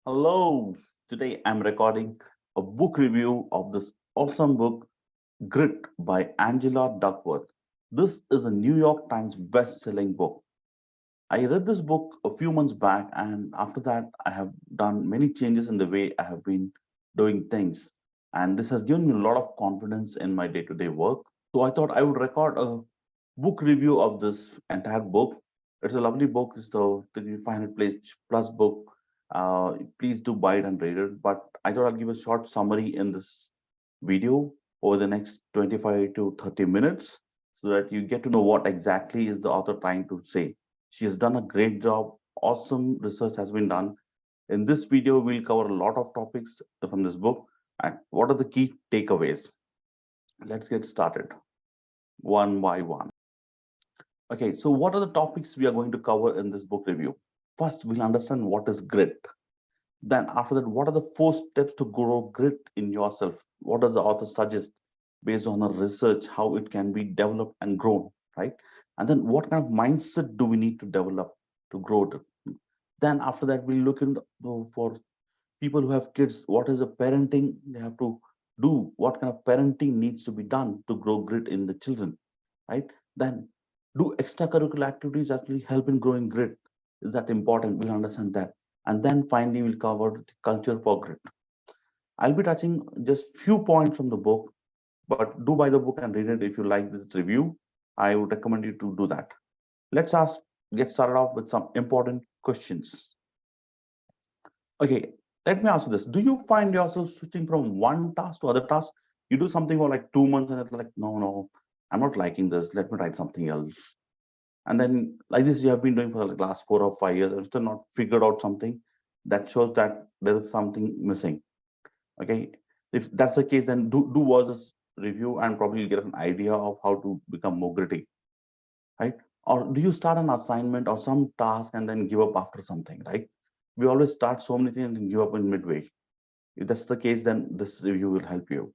Hello. Today I'm recording a book review of this awesome book, Grit by Angela Duckworth. This is a New York Times best-selling book. I read this book a few months back, and after that, I have done many changes in the way I have been doing things. And this has given me a lot of confidence in my day-to-day work. So I thought I would record a book review of this entire book. It's a lovely book. It's the 500 page plus book. Please do buy it and read it. But I thought I'll give a short summary in this video over the next 25 to 30 minutes so that you get to know what exactly is the author trying to say. She has done a great job. Awesome research has been done. In this video, we'll cover a lot of topics from this book and what are the key takeaways. Let's get started one by one. Okay, so what are the topics we are going to cover in this book review? First, we'll understand what is grit. Then, after that, what are the 4 steps to grow grit in yourself? What does the author suggest based on her research, how it can be developed and grown, right? And then, what kind of mindset do we need to develop to grow it? Then, after that, we'll look into for people who have kids, what is the parenting they have to do? What kind of parenting needs to be done to grow grit in the children, right? Then do extracurricular activities actually help in growing grit? Is that important? We'll understand that. And then finally, we'll cover the culture for grit. I'll be touching just few points from the book, but do buy the book and read it if you like this review. I would recommend you to do that. Let's get started off with some important questions. Okay, let me ask you this. Do you find yourself switching from one task to other task? You do something for like 2 months and it's like, no, I'm not liking this. Let me try something else. And then like this, you have been doing for the last 4 or 5 years and still not figured out something that shows that there is something missing. Okay. If that's the case, then do watch this review and probably get an idea of how to become more gritty, right? Or do you start an assignment or some task and then give up after something, right? We always start so many things and then give up in midway. If that's the case, then this review will help you.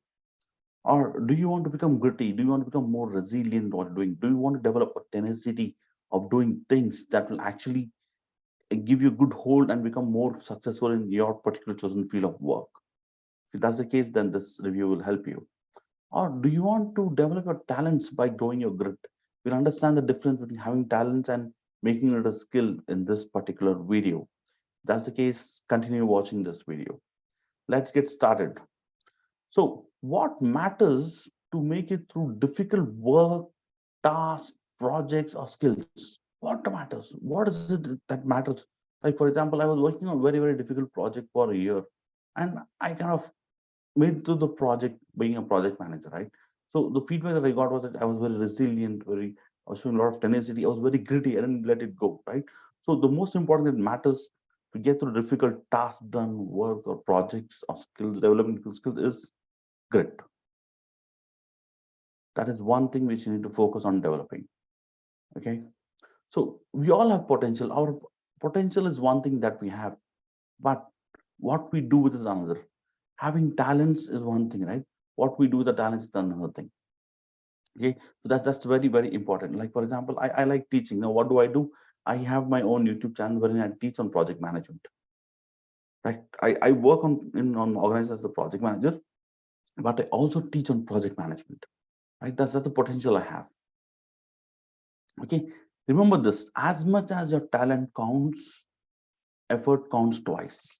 Or do you want to become gritty? Do you want to become more resilient what you're doing? Do you want to develop a tenacity of doing things that will actually give you a good hold and become more successful in your particular chosen field of work? If that's the case, then this review will help you. Or do you want to develop your talents by growing your grit? We'll understand the difference between having talents and making it a skill in this particular video. If that's the case, continue watching this video. Let's get started. So, what matters to make it through difficult work, tasks, projects, or skills? What matters? What is it that matters? Like, for example, I was working on a very, very difficult project for a year, and I kind of made through the project being a project manager, right? So, the feedback that I got was that I was very resilient, I was showing a lot of tenacity, I was very gritty, I didn't let it go, right? So, the most important that matters to get through difficult tasks done, work, or projects, or skills, developing skills is grit. That is one thing which you need to focus on developing. Okay. So we all have potential. Our potential is one thing that we have, but what we do with is another. Having talents is one thing, right? What we do with the talents is another thing. Okay. So that's very, very important. Like for example, I like teaching. Now, what do? I have my own YouTube channel wherein I teach on project management. Right. I work on organized as the project manager, but I also teach on project management. Right. That's the potential I have. Okay, remember this, as much as your talent counts, effort counts twice.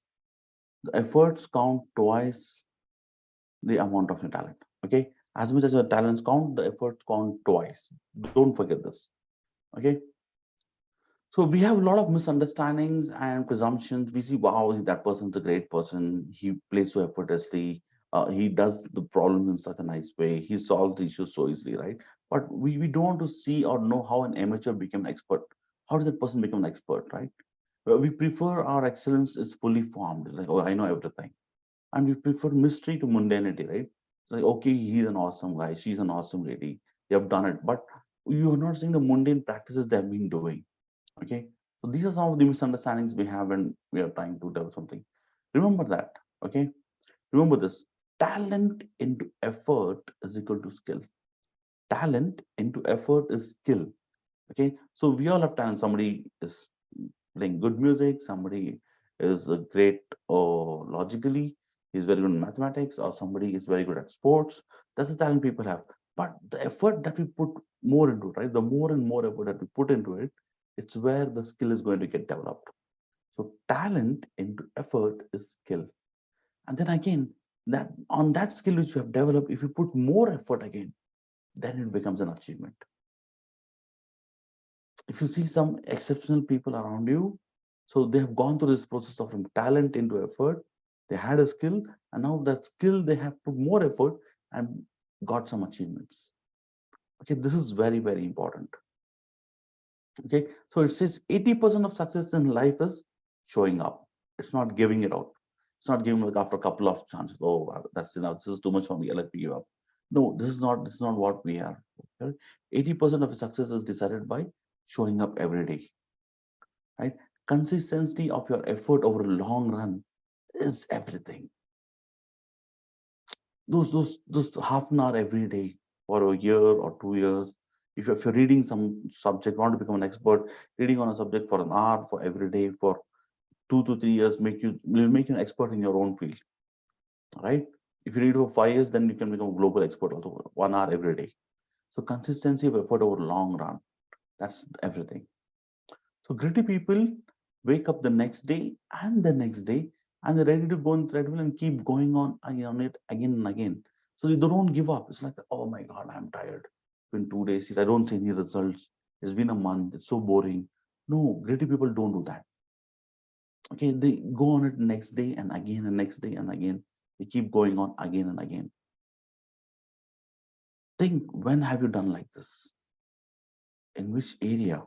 The efforts count twice the amount of your talent. Okay, as much as your talents count, the efforts count twice. Don't forget this. Okay, so we have a lot of misunderstandings and presumptions. We see, wow, that person's a great person. He plays so effortlessly. He does the problems in such a nice way. He solves the issues so easily, right? But we don't want to see or know how an amateur became an expert. How does that person become an expert, right? We prefer our excellence is fully formed. It's like, oh, I know everything. And we prefer mystery to mundanity, right? It's like, okay, he's an awesome guy. She's an awesome lady. They have done it. But you are not seeing the mundane practices they have been doing. Okay, so these are some of the misunderstandings we have when we are trying to develop something. Remember that. Okay, remember this, talent into effort is equal to skill. Talent into effort is skill. Okay, so we all have talent. Somebody is playing good music, somebody is great logically, he's very good in mathematics, or somebody is very good at sports. That's the talent people have. But the effort that we put more into it, right? The more and more effort that we put into it, it's where the skill is going to get developed. So talent into effort is skill. And then again, that on that skill which you have developed, if you put more effort again, then it becomes an achievement. If you see some exceptional people around you, so they have gone through this process of from talent into effort. They had a skill, and now that skill they have put more effort and got some achievements. Okay, this is very, very important. Okay, so it says 80% of success in life is showing up. It's not giving it out. It's not giving like after a couple of chances. Oh, that's enough. This is too much for me. Let me give up. No, this is not what we are. Okay? 80% of success is decided by showing up every day. Right? Consistency of your effort over a long run is everything. Those half an hour every day for a year or 2 years. If you're reading some subject, want to become an expert, reading on a subject for an hour for every day for 2 to 3 years will make you an expert in your own field, right? If you read for 5 years, then you can become a global expert also 1 hour every day. So consistency of effort over long run, that's everything. So gritty people wake up the next day and the next day, and they're ready to go on treadmill and keep going on it again and again. So they don't give up. It's like, oh my God, I'm tired. It's been 2 days. I don't see any results. It's been a month. It's so boring. No, gritty people don't do that. Okay, they go on it next day and again and next day and again. They keep going on again and again. Think, when have you done like this? In which area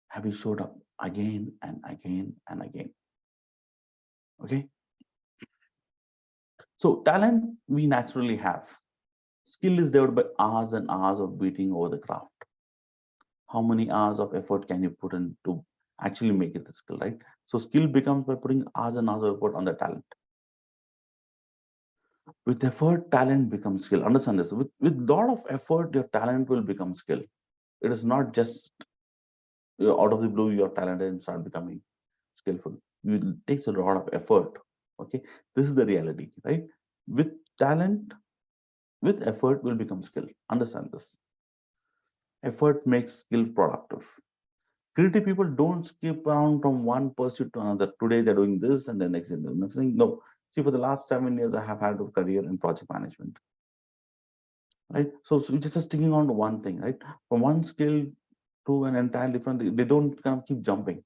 have you showed up again and again and again? Okay. So talent we naturally have. Skill is developed by hours and hours of beating over the craft. How many hours of effort can you put in to actually make it a skill, right? So skill becomes by putting hours and hours of effort on the talent. With effort, talent becomes skill. Understand this. With lot of effort, your talent will become skill. It is not just out of the blue you're talented and start becoming skillful. It takes a lot of effort. Okay, this is the reality, right? With talent, with effort will become skill. Understand this. Effort makes skill productive. Creative people don't skip around from one pursuit to another. Today they're doing this and then next thing, the next thing. No. See, for the last 7 years, I have had a career in project management, right? So we're just sticking on to one thing, right? From one skill to an entire different thing. They don't kind of keep jumping.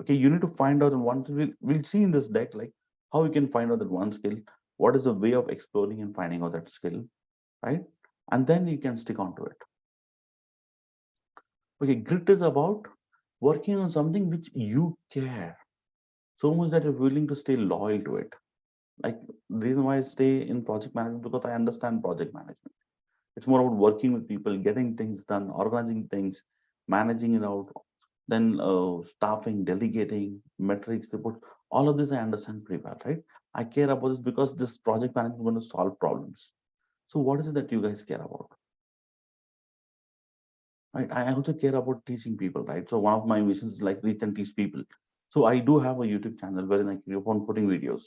Okay, you need to find out, and one we'll see in this deck like how you can find out that one skill. What is the way of exploring and finding out that skill, right? And then you can stick on to it. Okay, grit is about working on something which you care so much that you're willing to stay loyal to it. Like the reason why I stay in project management, because I understand project management. It's more about working with people, getting things done, organizing things, managing it out, then staffing, delegating, metrics, report. All of this I understand pretty well, right? I care about this because this project management is going to solve problems. So what is it that you guys care about? Right? I also care about teaching people, right? So one of my missions is like reach and teach people. So I do have a YouTube channel wherein I keep on putting videos.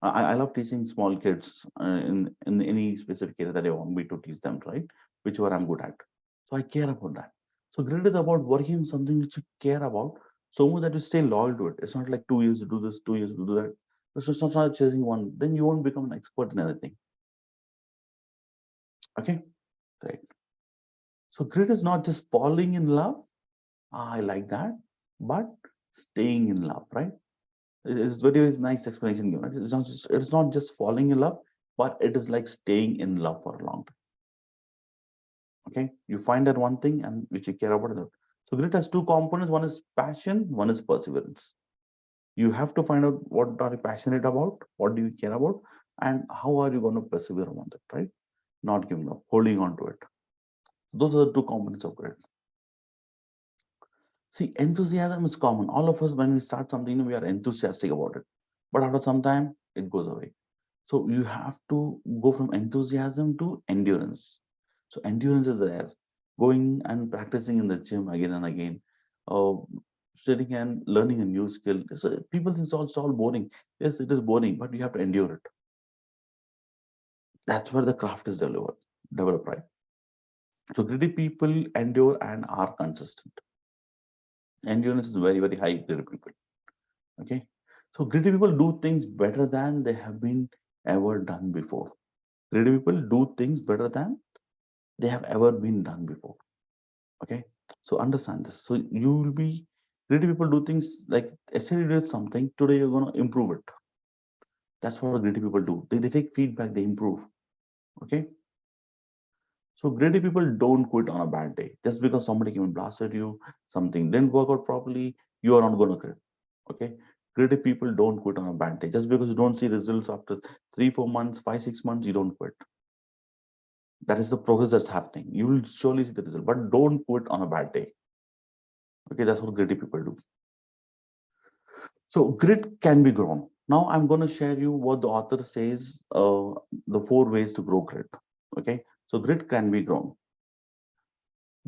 I love teaching small kids in any specific area that they want me to teach them, right? Whichever I'm good at. So I care about that. So grit is about working on something which you care about so much that you stay loyal to it. It's not like 2 years to do this, 2 years to do that. It's just not chasing one. Then you won't become an expert in anything. Okay, great. So grit is not just falling in love. I like that, but staying in love, right? It's very nice explanation given. Right? It's not just falling in love, but it is like staying in love for a long time. Okay, you find that one thing and which you care about it. So grit has two components. One is passion, one is perseverance. You have to find out what are you passionate about, what do you care about, and how are you going to persevere on it, right? Not giving up, holding on to it. Those are the two components of grit. See, enthusiasm is common. All of us, when we start something, we are enthusiastic about it. But after some time, it goes away. So you have to go from enthusiasm to endurance. So endurance is there, going and practicing in the gym again and again, uh, sitting and learning a new skill. People think it's all boring. Yes, it is boring, but you have to endure it. That's where the craft is developed, right? So greedy people endure and are consistent. Endurance is very, very high, greedy people. Okay. So greedy people do things better than they have been ever done before. Greedy people do things better than they have ever been done before. Okay. So understand this. So you will be greedy people do things like yesterday you did something, today you're gonna improve it. That's what greedy people do. They take feedback, they improve. Okay. So greedy people don't quit on a bad day. Just because somebody came and blasted you, something didn't work out properly, you are not going to quit. Okay. Greedy people don't quit on a bad day. Just because you don't see results after 3, 4 months, 5, 6 months, you don't quit. That is the progress that's happening. You will surely see the result, but don't quit on a bad day. Okay, that's what greedy people do. So grit can be grown. Now I'm going to share you what the author says, the 4 ways to grow grit. Okay, so grit can be grown.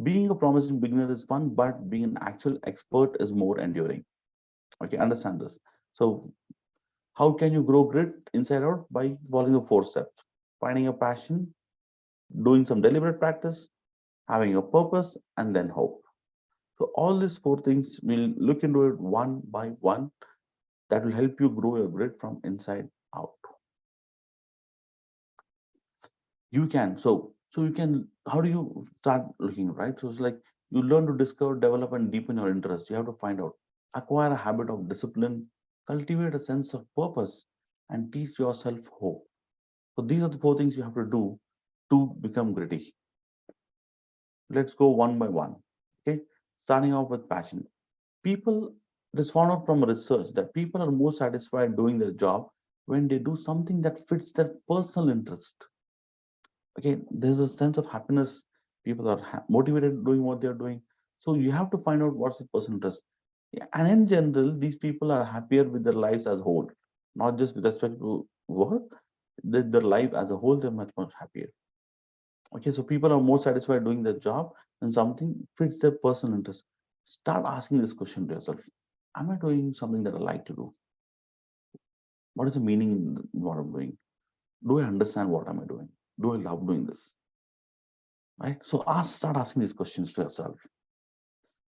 Being a promising beginner is fun, but being an actual expert is more enduring. Okay, understand this. So how can you grow grit inside out? By following the 4 steps: finding a passion, doing some deliberate practice, having a purpose, and then hope. So all these 4 things, we'll look into it one by one. That will help you grow your grit from inside out. You can. So you can. How do you start looking, right? So it's like you learn to discover, develop, and deepen your interest. You have to find out, acquire a habit of discipline, cultivate a sense of purpose, and teach yourself hope. So these are the 4 things you have to do to become gritty. Let's go one by one. Okay, starting off with passion. People, it is found out from research that people are more satisfied doing their job when they do something that fits their personal interest. Okay, there's a sense of happiness. People are motivated doing what they're doing. So you have to find out what's the personal interest. Yeah, and in general, these people are happier with their lives as a whole, not just with respect to work. Their life as a whole, they're much, much happier. Okay, so people are more satisfied doing their job when something fits their personal interest. Start asking this question to yourself: am I doing something that I like to do? What is the meaning in what I'm doing? Do I understand what am I doing? Do I love doing this? Right? So start asking these questions to yourself.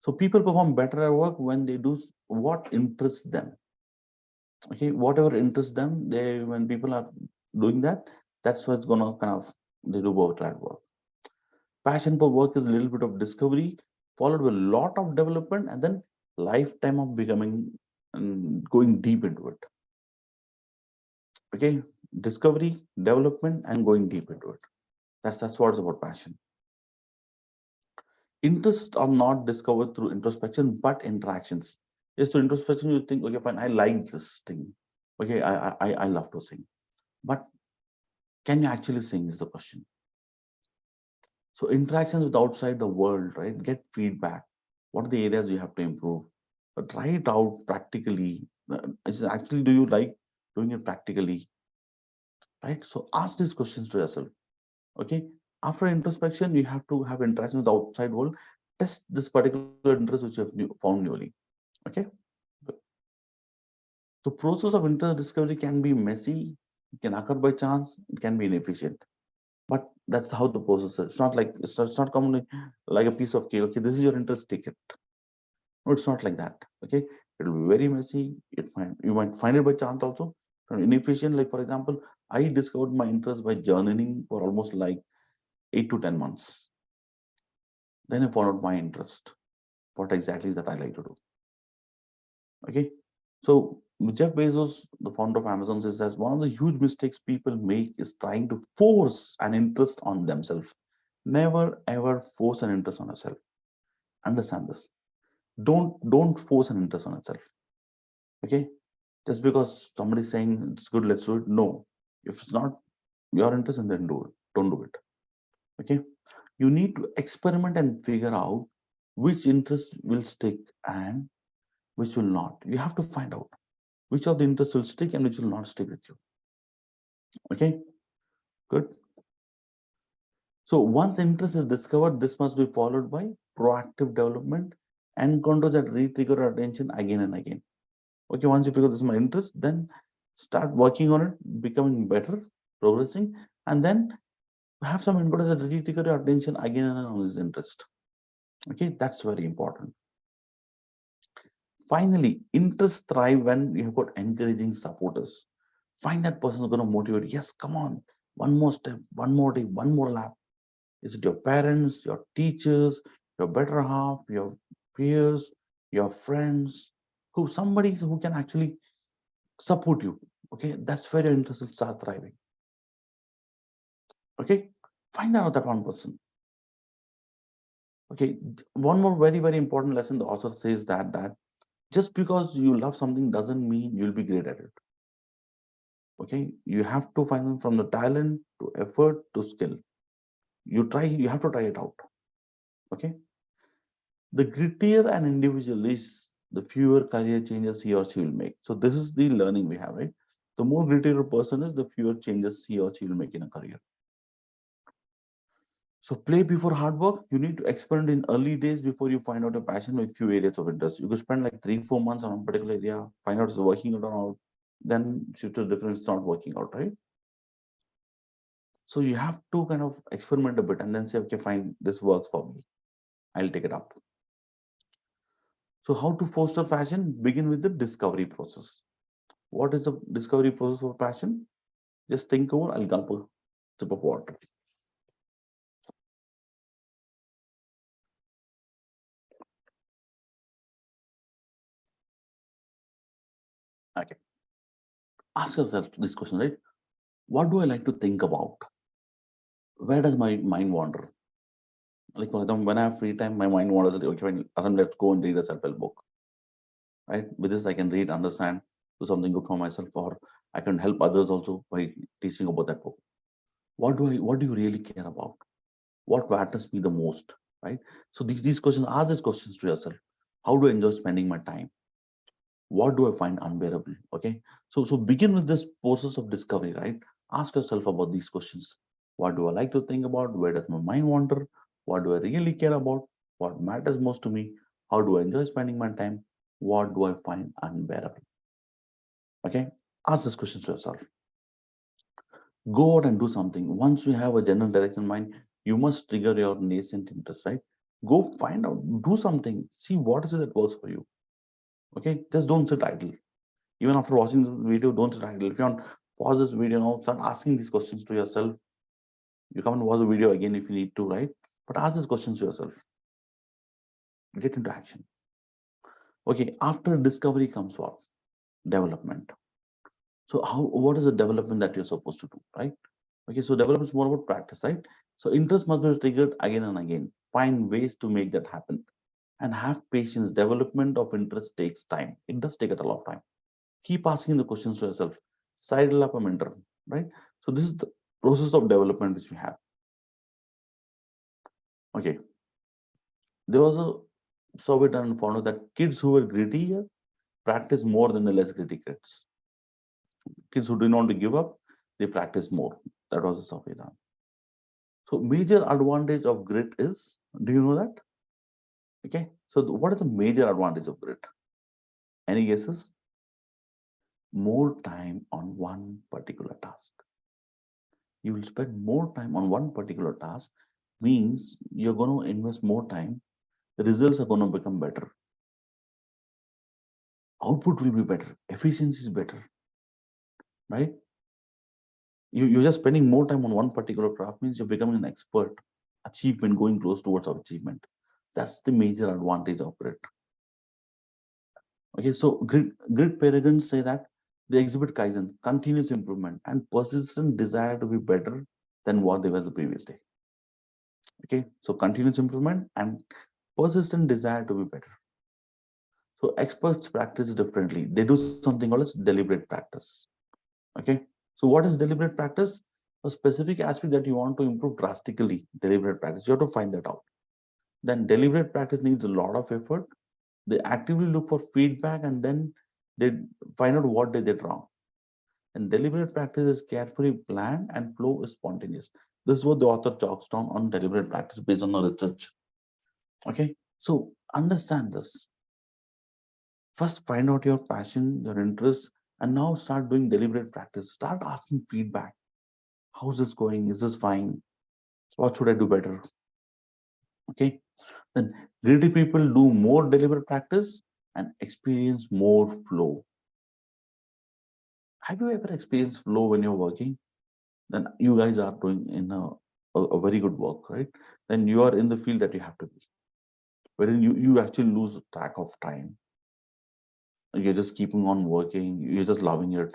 So people perform better at work when they do what interests them. Okay, whatever interests them, they when people are doing that, that's what's gonna kind of they do better at work. Passion for work is a little bit of discovery, followed with a lot of development, and then lifetime of becoming and going deep into it. Okay, discovery, development, and going deep into it. That's what it's about passion. Interests are not discovered through introspection, but interactions. Yes, through introspection, you think, okay, fine, I like this thing. Okay, I love to sing. But can you actually sing is the question. So interactions with outside the world, right? Get feedback. What are the areas you have to improve? Try it out practically. Actually, do you like doing it practically? Right? So ask these questions to yourself. Okay. After introspection, you have to have interaction with the outside world. Test this particular interest which you have found newly. Okay. The process of interest discovery can be messy, it can occur by chance, it can be inefficient. But that's how the process is. It's not like it's not commonly like a piece of cake. Okay, this is your interest ticket. No, it's not like that. Okay, it will be very messy. You might find it by chance also. And inefficient, like for example, I discovered my interest by journaling for almost like 8 to 10 months. Then I found out my interest. What exactly is that I like to do? Okay, so Jeff Bezos, the founder of Amazon, says that one of the huge mistakes people make is trying to force an interest on themselves. Never ever force an interest on yourself. Understand this. Don't force an interest on yourself. Okay, just because somebody's saying it's good, let's do it. No, if it's not your interest, then do it. Don't do it. Okay, you need to experiment and figure out which interest will stick and which will not. You have to find out which of the interests will stick and which will not stick with you. Okay, good. So once interest is discovered, this must be followed by proactive development. encounters that re-trigger our attention again and again. Okay, once you figure this is my interest, then start working on it, becoming better, progressing, and then have some encounters that re-trigger your attention again and on this interest. Okay, that's very important. Finally, interests thrive when you have got encouraging supporters. Find that person who's going to motivate. Yes, come on, one more step, one more day, one more lap. Is it your parents, your teachers, your better half, your peers, your friends, who somebody who can actually support you? Okay, that's where your interest will start thriving. Okay, find out that one person. Okay, one more very important lesson the author says that just because you love something doesn't mean you'll be great at it. Okay, you have to find them from the talent to effort to skill. You have to try it out. Okay, the grittier an individual is, the fewer career changes he or she will make. So this is the learning we have, right? The more grittier a person is, the fewer changes he or she will make in a career. So play before hard work. You need to experiment in early days before you find out a passion with few areas of interest. You could spend like 3-4 months on a particular area, find out it's working out or not, then shift to different, it's not working out, right? So you have to kind of experiment a bit and then say, okay, fine, this works for me. I'll take it up. So how to foster passion? Begin with the discovery process. What is the discovery process for passion? Just think over, I'll gulp a sip of water. Okay. Ask yourself this question, right? What do I like to think about? Where does my mind wander? Like for example, when I have free time, my mind wanders. Okay, fine, Arham, let's go and read a self-help book. Right? With this, I can read, understand, do something good for myself, or I can help others also by teaching about that book. What do you really care about? What matters me the most? Right? So these questions, ask these questions to yourself. How do I enjoy spending my time? What do I find unbearable? Okay. So begin with this process of discovery, right? Ask yourself about these questions. What do I like to think about? Where does my mind wander? What do I really care about? What matters most to me? How do I enjoy spending my time? What do I find unbearable? Okay. Ask these questions to yourself. Go out and do something. Once you have a general direction in mind, you must trigger your nascent interest, right? Go find out, do something, see what is it that works for you. Okay. Just don't sit idle. Even after watching the video, don't sit idle. If you want, pause this video now, start asking these questions to yourself. You come and watch the video again if you need to, right? But ask these questions to yourself. Get into action. Okay, after discovery comes what? Development. So what is the development that you're supposed to do, right? Okay, so development is more about practice, right? So interest must be triggered again and again. Find ways to make that happen. And have patience. Development of interest takes time. It does take a lot of time. Keep asking the questions to yourself. Sidle up a mentor, right? So this is the process of development which we have. Okay, there was a survey done and found out that kids who were gritty practice more than the less gritty kids. Kids who didn't want to give up, they practice more. That was a survey done. So major advantage of grit is, do you know that? Okay, so what is the major advantage of grit? Any guesses? More time on one particular task. You will spend more time on one particular task, means you're going to invest more time, the results are going to become better, output will be better, efficiency is better, right? You're just spending more time on one particular craft, means you're becoming an expert, achievement, going close towards our achievement. That's the major advantage of grit. Okay, so grit paragons say that they exhibit kaizen, continuous improvement, and persistent desire to be better than what they were the previous day. Okay, so continuous improvement and persistent desire to be better. So experts practice differently. They do something called as deliberate practice. Okay. So what is deliberate practice? A specific aspect that you want to improve drastically. Deliberate practice. You have to find that out. Then deliberate practice needs a lot of effort. They actively look for feedback and then they find out what they did wrong. And deliberate practice is carefully planned and flow is spontaneous. This is what the author talks down on deliberate practice based on the research. Okay. So Understand this. First, find out your passion, your interest, and now start doing deliberate practice. Start asking feedback. How's this going? Is this fine? What should I do better? Okay. Then greedy people do more deliberate practice and experience more flow. Have you ever experienced flow when you're working? Then you guys are doing in a very good work, right? Then you are in the field that you have to be, wherein you actually lose track of time. You're just keeping on working. You're just loving it,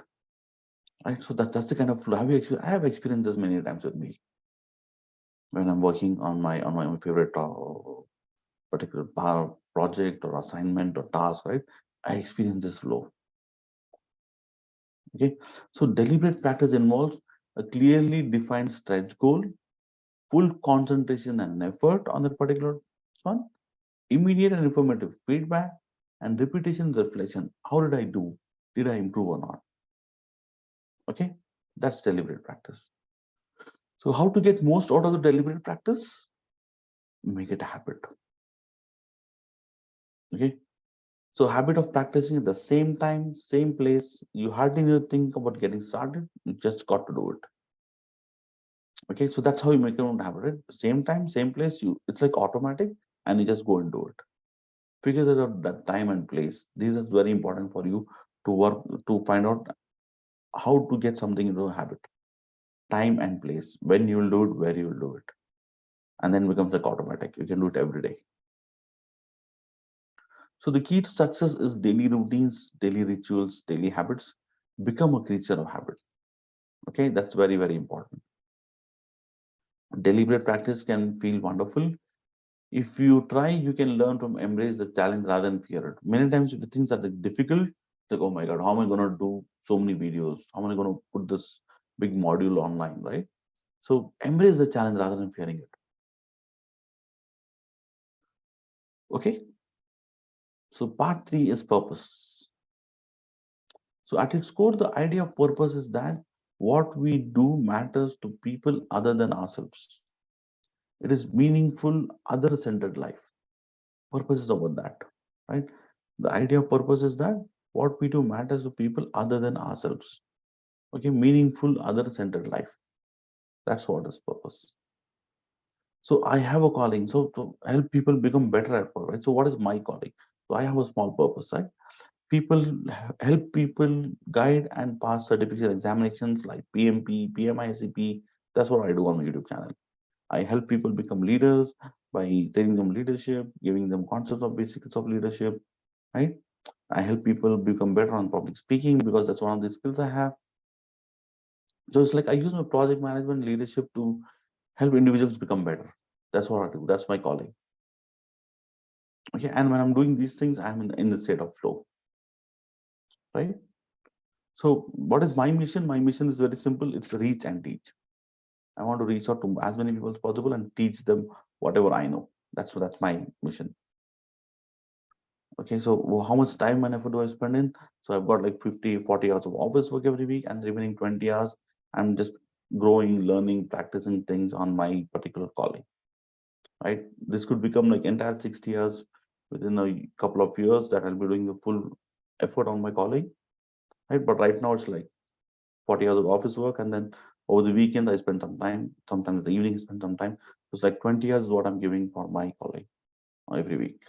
right? So that's the kind of flow. I have experienced this many times with me when I'm working on my favorite particular project or assignment or task, right? I experience this flow. Okay, so deliberate practice involves a clearly defined stretch goal, full concentration and effort on that particular one, immediate and informative feedback, and repetition reflection. How did I do? Did I improve or not? Okay, that's deliberate practice. So, how to get most out of the deliberate practice? Make it a habit. Okay, so habit of practicing at the same time, same place. You hardly need to think about getting started. You just got to do it. Okay, so that's how you make your own habit. Right? Same time, same place. You it's like automatic, and you just go and do it. Figure that out that time and place. This is very important for you to work to find out how to get something into a habit. Time and place. When you will do it, where you will do it, and then becomes like automatic. You can do it every day. So the key to success is daily routines, daily rituals, daily habits. Become a creature of habit. Okay, that's very important. Deliberate practice can feel wonderful. If you try, you can learn from embrace the challenge rather than fear it. Many times, if things are like difficult, like, oh my God, how am I going to do so many videos? How am I going to put this big module online, right? So embrace the challenge rather than fearing it. Okay. So part three is purpose. So at its core, the idea of purpose is that what we do matters to people other than ourselves. It is meaningful, other-centered life. Purpose is about that, right? The idea of purpose is that what we do matters to people other than ourselves. Okay, meaningful, other-centered life. That's what is purpose. So I have a calling, so to help people become better at work, right? So what is my calling? So I have a small purpose, right? People help people guide and pass certificate examinations like PMP, PMI. That's what I do on my YouTube channel. I help people become leaders by training them leadership, giving them concepts of basics of leadership, right? I help people become better on public speaking because that's one of the skills I have. So it's like I use my project management leadership to help individuals become better. That's what I do. That's my calling. Okay. And when I'm doing these things, I'm in the state of flow, right? So what is my mission? My mission is very simple. It's reach and teach. I want to reach out to as many people as possible and teach them whatever I know. That's my mission. Okay, so how much time and effort do I spend in? So I've got like 50, 40 hours of office work every week, and the remaining 20 hours, I'm just growing, learning, practicing things on my particular calling, right? This could become like entire 60 hours within a couple of years that I'll be doing the full effort on my calling, right? But right now it's like 40 hours of office work, and then over the weekend I spend some time, sometimes the evening I spend some time. It's like 20 hours is what I'm giving for my calling every week.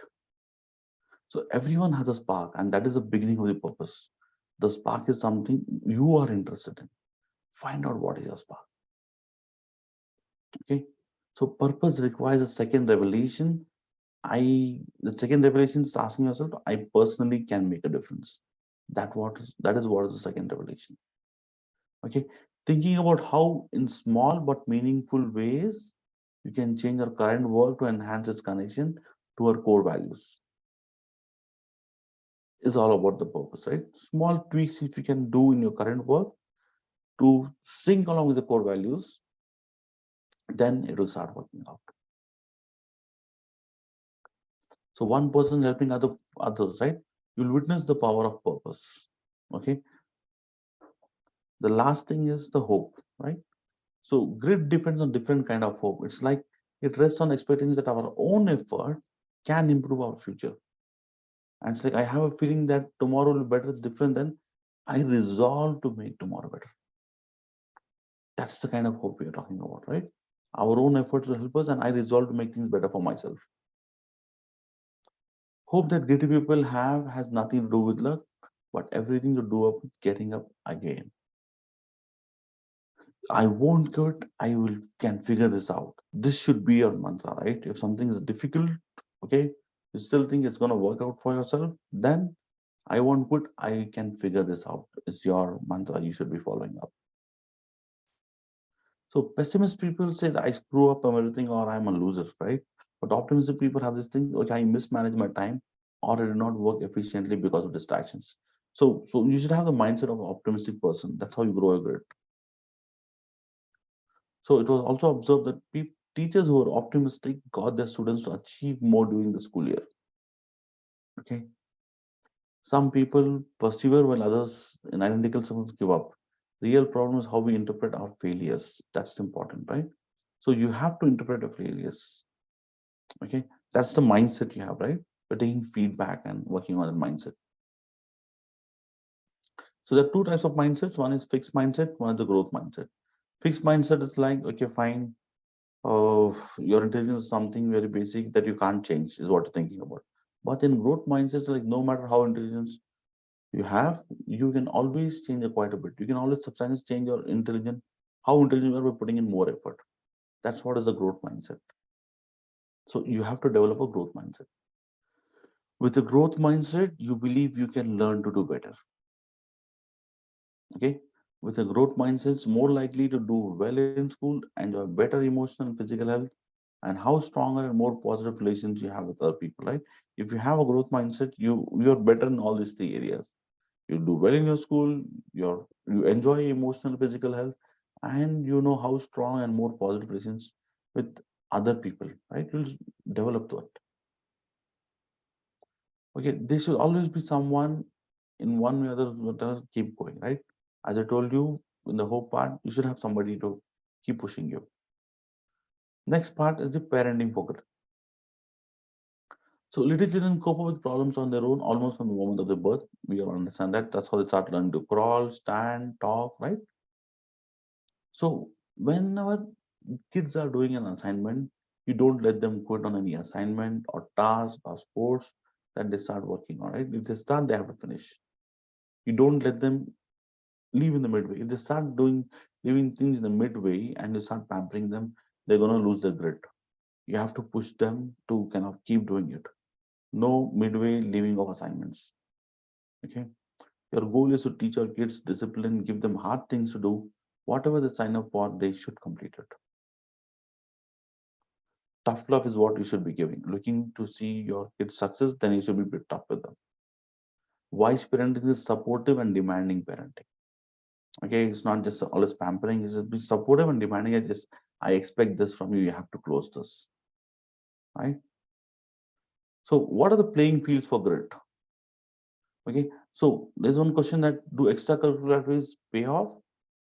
So everyone has a spark, and that is the beginning of the purpose. The spark is something you are interested in. Find out what is your spark. Okay. So purpose requires a second revelation. The second revelation is asking yourself, I personally can make a difference. That is what is the second revelation. Okay. Thinking about how in small but meaningful ways you can change your current work to enhance its connection to our core values is all about the purpose, right? Small tweaks if you can do in your current work to sync along with the core values, then it will start working out. So one person helping others, right? You'll witness the power of purpose. Okay. The last thing is the hope, right? So grit depends on different kind of hope. It's like it rests on expectations that our own effort can improve our future. And it's like I have a feeling that tomorrow will be better, different than I resolve to make tomorrow better. That's the kind of hope we are talking about, right? Our own efforts will help us, and I resolve to make things better for myself. Hope that greater people have has nothing to do with luck, but everything to do with getting up again. I won't quit. I will can figure this out. This should be your mantra, right? If something is difficult, okay, you still think it's gonna work out for yourself, then I won't quit. I can figure this out. It's your mantra you should be following up. So pessimist people say that I screw up on everything or I'm a loser, right? But optimistic people have this thing, okay, I mismanage my time or I did not work efficiently because of distractions. So you should have the mindset of an optimistic person. That's how you grow a grit. So it was also observed that teachers who were optimistic got their students to achieve more during the school year. Okay. Some people persevere while others in identical circumstances give up. Real problem is how we interpret our failures. That's important, right? So you have to interpret your failures. Okay. That's the mindset you have, right? You're taking feedback and working on that mindset. So there are two types of mindsets. One is fixed mindset, one is the growth mindset. Fixed mindset is like, okay, fine. Your intelligence is something very basic that you can't change, is what you're thinking about. But in growth mindsets, like no matter how intelligence you have, you can always change it quite a bit. You can always substantially change your intelligence, how intelligent you are by putting in more effort. That's what is a growth mindset. So you have to develop a growth mindset. With a growth mindset, you believe you can learn to do better. Okay. With a growth mindset, it's more likely to do well in school, enjoy better emotional and physical health, and how stronger and more positive relations you have with other people, right? If you have a growth mindset, you're better in all these three areas. You do well in your school, you enjoy emotional physical health, and you know how strong and more positive relations with other people, right? You'll develop that. Okay, there should always be someone in one way or the other keep going, right? As I told you in the hope part, you should have somebody to keep pushing you. Next part is the parenting pocket. So little children cope up with problems on their own almost from the moment of their birth. We all understand that. That's how they start learning to crawl, stand, talk, right? So whenever kids are doing an assignment, you don't let them quit on any assignment or task or sports that they start working on, right? If they start, they have to finish. You don't let them leave in the midway. If they start leaving things in the midway and you start pampering them, they're gonna lose their grit. You have to push them to kind of keep doing it. No midway leaving of assignments. Okay. Your goal is to teach your kids discipline, give them hard things to do. Whatever they sign up for, they should complete it. Tough love is what you should be giving. Looking to see your kids' success, then you should be a bit tough with them. Wise parenting is supportive and demanding parenting. Okay, it's not just always pampering, it's just be supportive and demanding. I expect this from you, you have to close this. Right? So, what are the playing fields for grit? Okay, so there's one question that do extracurricular activities pay off?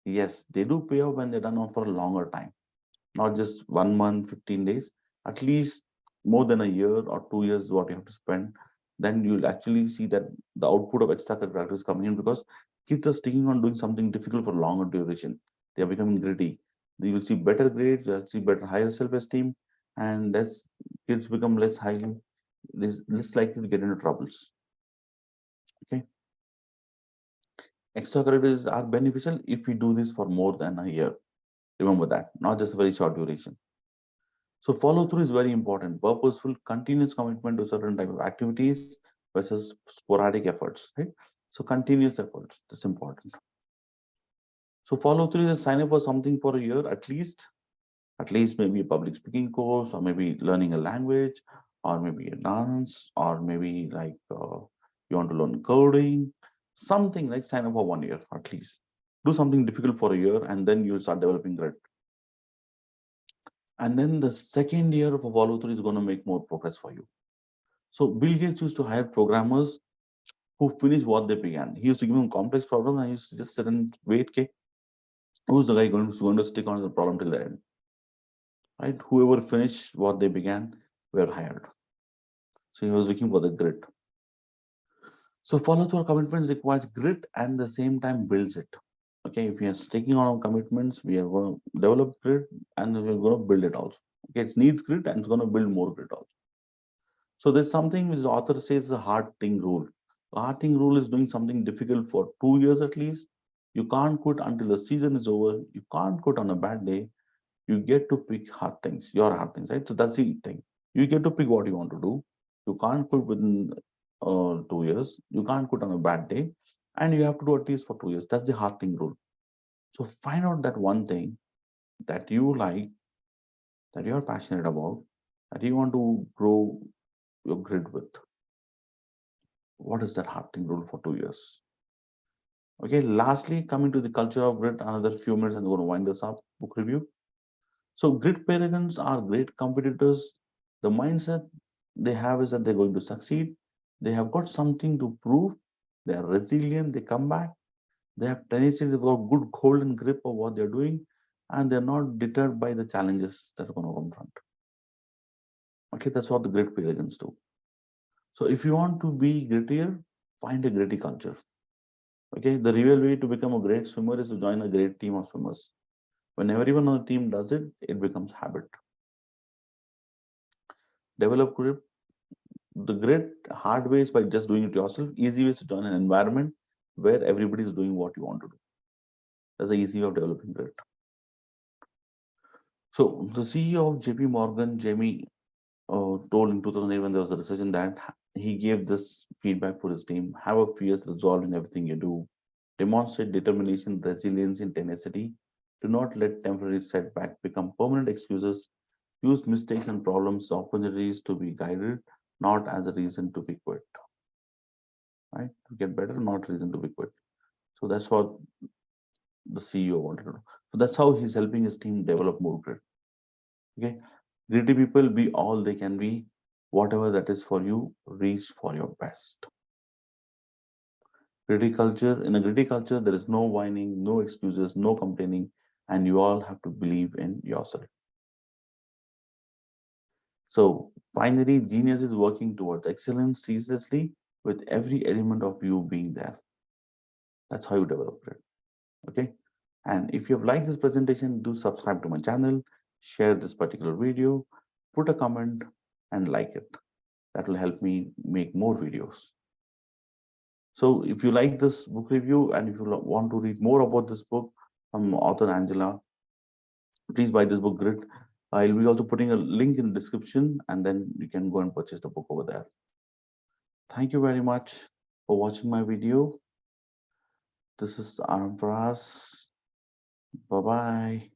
Yes, they do pay off when they're done on for a longer time, not just 1 month, 15 days, at least more than a year or 2 years is what you have to spend. Then you'll actually see that the output of extracurricular activities coming in because kids are sticking on doing something difficult for longer duration. They are becoming gritty. You will see better grades, you'll see better higher self-esteem, and less kids become less likely to get into troubles. Okay. Extracurriculars are beneficial if we do this for more than a year. Remember that, not just a very short duration. So follow through is very important. Purposeful, continuous commitment to certain type of activities versus sporadic efforts, right? So continuous efforts, that's important. So follow through is sign up for something for a year at least maybe a public speaking course, or maybe learning a language, or maybe a dance, or maybe like you want to learn coding, something like sign up for 1 year at least. Do something difficult for a year, and then you'll start developing grit. And then the second year of a follow through is going to make more progress for you. So Bill Gates used to hire programmers who finish what they began. He used to give them complex problems and he used to just sit and wait. Okay, who's the guy going to stick on the problem till the end? Right? Whoever finished what they began were hired. So he was looking for the grit. So follow through commitments requires grit and the same time builds it. Okay, if we are sticking on our commitments, we are going to develop grit and we're going to build it also. Okay, it needs grit and it's going to build more grit also. So there's something which the author says the hard thing rule. The hard thing rule is doing something difficult for 2 years at least. You can't quit until the season is over. You can't quit on a bad day. You get to pick hard things, your hard things, right? So that's the thing. You get to pick what you want to do. You can't quit within 2 years. You can't quit on a bad day, and you have to do at least for 2 years. That's the hard thing rule. So find out that one thing that you like, that you're passionate about, that you want to grow your grid with. What is that hard thing rule for 2 years? Okay. Lastly, coming to the culture of grit, another few minutes, and we're going to wind this up. Book review. So grit parents are great competitors. The mindset they have is that they're going to succeed. They have got something to prove. They are resilient. They come back. They have tenacity. They've got good hold and grip of what they're doing, and they're not deterred by the challenges that are going to confront. Okay, that's what the grit parents do. So if you want to be grittier, find a gritty culture. Okay, the real way to become a great swimmer is to join a great team of swimmers. When everyone on the team does it, it becomes habit. Develop grit. The great hard way is by just doing it yourself. Easy way is to join an environment where everybody is doing what you want to do. That's the easy way of developing grit. So the CEO of JP Morgan, Jamie, told in 2008 when there was a recession that he gave this feedback for his team: have a fierce resolve in everything you do, demonstrate determination, resilience, and tenacity. Do not let temporary setback become permanent excuses. Use mistakes and problems, opportunities to be guided, not as a reason to be quit. Right? To get better, not reason to be quit. So that's what the CEO wanted to do. So that's how he's helping his team develop more grit. Okay. Gritty people be all they can be. Whatever that is for you, reach for your best. Gritty culture, in a gritty culture, there is no whining, no excuses, no complaining, and you all have to believe in yourself. So finally, genius is working towards excellence ceaselessly with every element of you being there. That's how you develop it. Okay. And if you have liked this presentation, do subscribe to my channel, share this particular video, put a comment and like it. That will help me make more videos. So if you like this book review and if you want to read more about this book from author Angela, please buy this book Grit. I'll be also putting a link in the description and then you can go and purchase the book over there. Thank you very much for watching my video. This is Arham Faraaz. Bye-bye.